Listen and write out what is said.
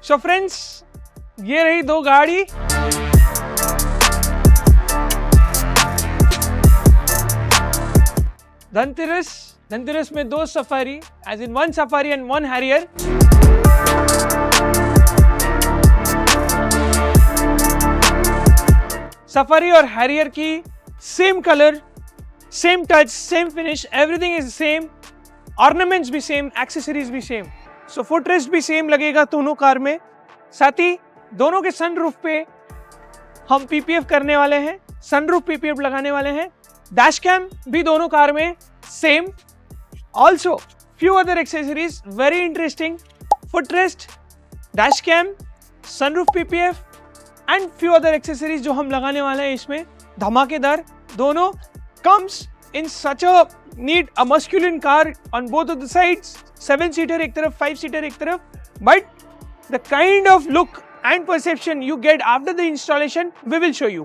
So friends, ये रही दो गाड़ी। धनतेरस में दो Safari, as in one Safari and one Harrier. Safari और हैरियर की same colour, same touch, same finish, everything is same. Ornaments भी सेम, एक्सेसरीज भी सेम। सो फुटरेस्ट भी सेम लगेगा दोनों कार में। साथ ही दोनों के सनरूफ पे हम पीपीएफ करने वाले हैं, सनरूफ पीपीएफ लगाने वाले हैं। डैश कैम भी दोनों कार में same. Also few other accessories very interesting. Footrest, dash cam, sunroof PPF and few other accessories जो हम लगाने वाले हैं इसमें, धमाकेदार। दोनों comes in such a neat, a masculine car on both of the sides, 7-seater एक तरफ, 5-seater एक तरफ, but the kind of look and perception you get after the installation we will show you.